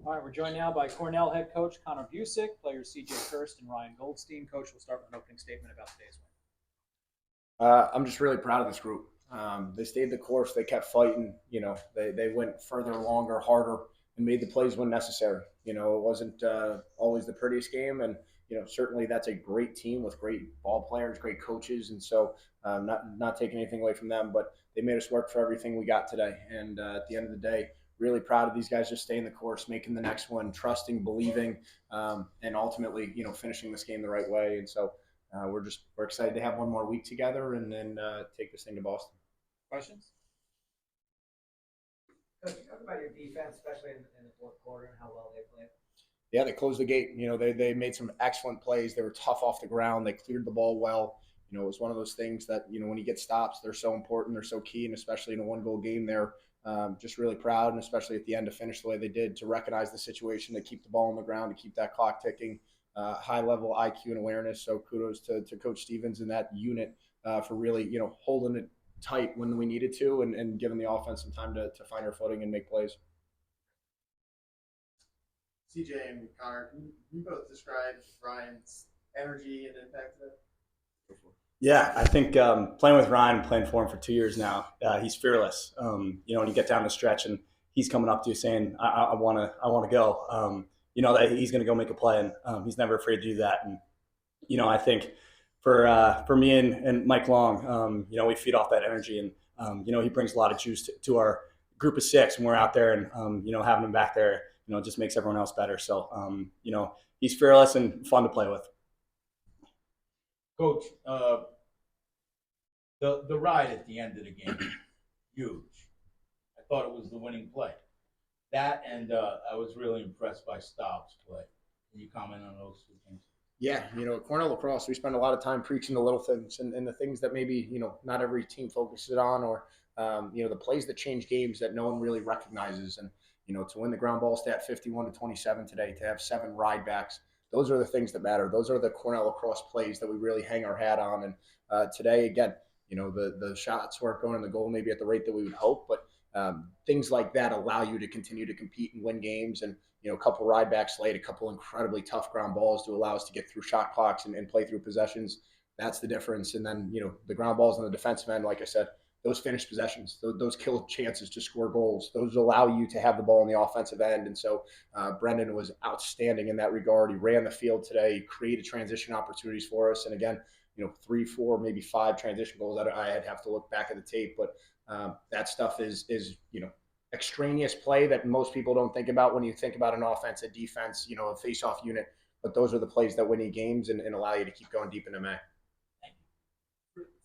All right, we're joined now by Cornell head coach Connor Busick, players C.J. Kirst and Ryan Goldstein. Coach, we'll start with an opening statement about today's win. I'm just really proud of this group. They stayed the course. They kept fighting. They went further, longer, harder, and made the plays when necessary. It wasn't always the prettiest game, and certainly that's a great team with great ball players, great coaches, and so not taking anything away from them, but they made us work for everything we got today. And at the end of the day, really proud of these guys just staying the course, making the next one, trusting, believing, and ultimately finishing this game the right way. And so we're excited to have one more week together and then take this thing to Boston. Questions? Coach, talk about your defense, especially in the fourth quarter, and how well they played. Yeah, they closed the gate. They made some excellent plays. They were tough off the ground. They cleared the ball well. It was one of those things that when you get stops, they're so important. They're so key, and especially in a one-goal game, they're just really proud, and especially at the end to finish the way they did, to recognize the situation, to keep the ball on the ground, to keep that clock ticking. High level IQ and awareness. So kudos to Coach Stevens and that unit for really holding it tight when we needed to and giving the offense some time to find our footing and make plays. CJ and Connor, can you both describe Ryan's energy and impact today? Yeah, I think playing with Ryan, playing for him for 2 years now, he's fearless. When you get down the stretch and he's coming up to you saying, "I want to go," that he's going to go make a play, and he's never afraid to do that. And I think for me and Mike Long, we feed off that energy, and he brings a lot of juice to our group of six when we're out there, and having him back there, just makes everyone else better. So he's fearless and fun to play with. Coach, the ride at the end of the game, huge. I thought it was the winning play. That and I was really impressed by Staub's play. Can you comment on those two things? Yeah, at Cornell lacrosse, we spend a lot of time preaching the little things and the things that maybe not every team focuses on, or the plays that change games that no one really recognizes. And to win the ground ball stat 51-27 today, to have 7 ride backs, those are the things that matter. Those are the Cornell lacrosse plays that we really hang our hat on. And today, again, the shots weren't going in the goal maybe at the rate that we would hope, but things like that allow you to continue to compete and win games. And a couple ride backs late, a couple incredibly tough ground balls to allow us to get through shot clocks and play through possessions. That's the difference. And then the ground balls on the defensive end, like I said, those finished possessions, those kill chances to score goals, those allow you to have the ball on the offensive end. And so Brendan was outstanding in that regard. He ran the field today, he created transition opportunities for us. And again, 3, 4, maybe 5 transition goals that I'd have to look back at the tape, but that stuff is extraneous play that most people don't think about when you think about an offense, a defense, a face-off unit. But those are the plays that win you games and allow you to keep going deep into May.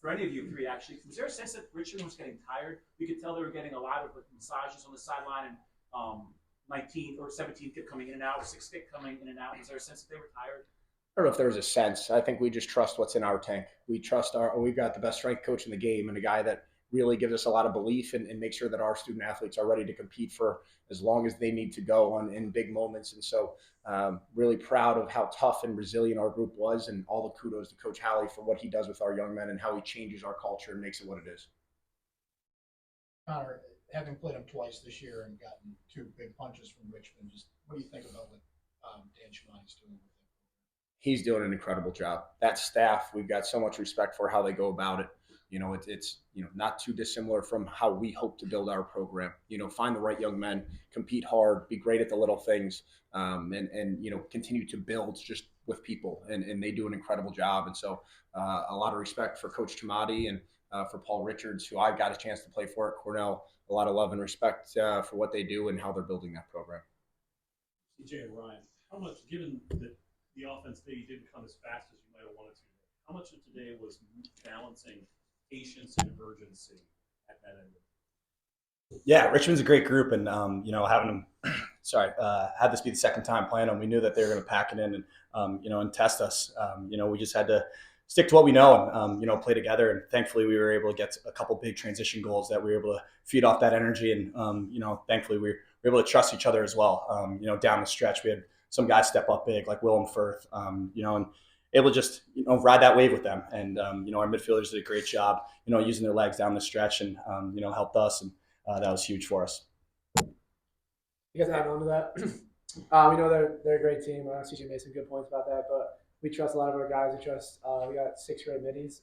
For any of you three, actually, was there a sense that Richmond was getting tired? We could tell they were getting a lot of massages on the sideline, and 19 or 17 kept coming in and out, 6 kept coming in and out. Was there a sense that they were tired? I don't know if there was a sense. I think we just trust what's in our tank. We've got the best strength coach in the game and a guy that really gives us a lot of belief and make sure that our student athletes are ready to compete for as long as they need to go in big moments. And so really proud of how tough and resilient our group was, and all the kudos to Coach Halley for what he does with our young men and how he changes our culture and makes it what it is. Connor, having played him twice this year and gotten 2 big punches from Richmond, just what do you think about what Dan Schumann's doing with him? He's doing an incredible job. That staff, we've got so much respect for how they go about it. It's not too dissimilar from how we hope to build our program. Find the right young men, compete hard, be great at the little things, and continue to build just with people. And they do an incredible job. And so a lot of respect for Coach Chamati and for Paul Richards, who I got a chance to play for at Cornell. A lot of love and respect for what they do and how they're building that program. CJ and Ryan, how much, given that the offense maybe didn't come as fast as you might have wanted to, how much of today was balancing patience and urgency at that end? Yeah, Richmond's a great group, and having them, had this be the second time playing them, we knew that they were going to pack it in and and test us. We just had to stick to what we know and play together. And thankfully, we were able to get a couple big transition goals that we were able to feed off that energy. And thankfully, we were able to trust each other as well. Down the stretch, we had some guys step up big, like Willem Firth, and able to just ride that wave with them. And our midfielders did a great job, using their legs down the stretch and helped us, and that was huge for us. You guys add on to that? We know they're a great team. CJ made some good points about that, but we trust a lot of our guys. We got 6 great middies.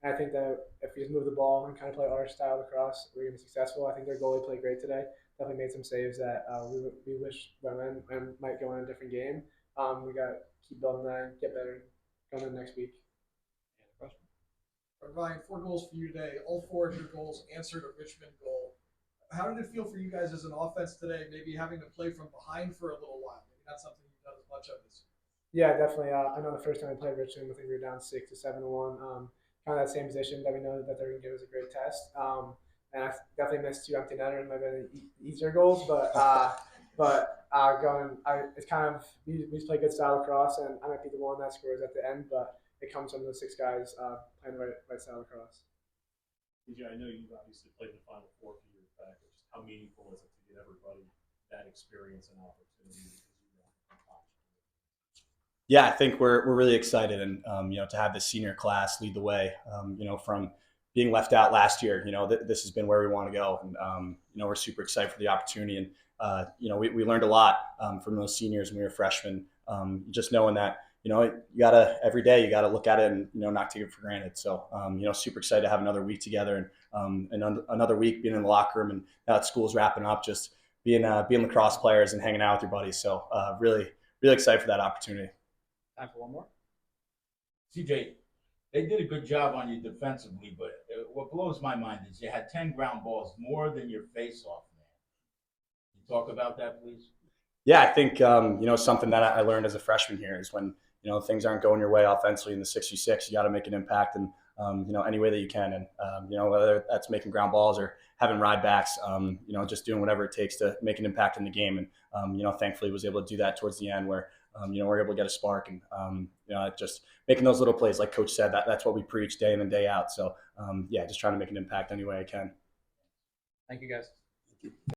And I think that if we just move the ball and kind of play our style lacrosse, we're going to be successful. I think their goalie played great today. Definitely made some saves that we wish went in and might go in a different game. We got to keep building that and get better going in next week. Ryan, 4 goals for you today. All 4 of your goals answered a Richmond goal. How did it feel for you guys as an offense today, maybe having to play from behind for a little while? Maybe not something you've done as much of this year. Yeah, definitely. I know the first time I played Richmond, I think we were down 6 to 7-1. Kind of that same position that we know that they're going to give us a great test. And I definitely missed 2 empty netters. Might have been easier goals, but it's kind of we just play good style lacrosse, and I might be the one that scores at the end, but it comes from those 6 guys playing the right style lacrosse. DJ, I know you've obviously played in the Final Four a few years back. But just how meaningful is it to get everybody that experience and opportunity? Yeah, I think we're really excited, and to have the senior class lead the way. From being left out last year, this has been where we want to go, and we're super excited for the opportunity. And we learned a lot from those seniors when we were freshmen. Just knowing that you gotta every day you gotta look at it and not take it for granted. So super excited to have another week together, and another week being in the locker room, and now that school's wrapping up, just being lacrosse players and hanging out with your buddies. So really excited for that opportunity. Time for one more. CJ, they did a good job on you defensively, but what blows my mind is you had 10 ground balls, more than your face-off man. Can you talk about that, please? Yeah, I think something that I learned as a freshman here is when things aren't going your way offensively in the 6v6, you got to make an impact in any way that you can, and whether that's making ground balls or having ride backs, just doing whatever it takes to make an impact in the game. And thankfully was able to do that towards the end where we're able to get a spark, and just making those little plays, like Coach said, that's what we preach day in and day out. So just trying to make an impact any way I can. Thank you, guys.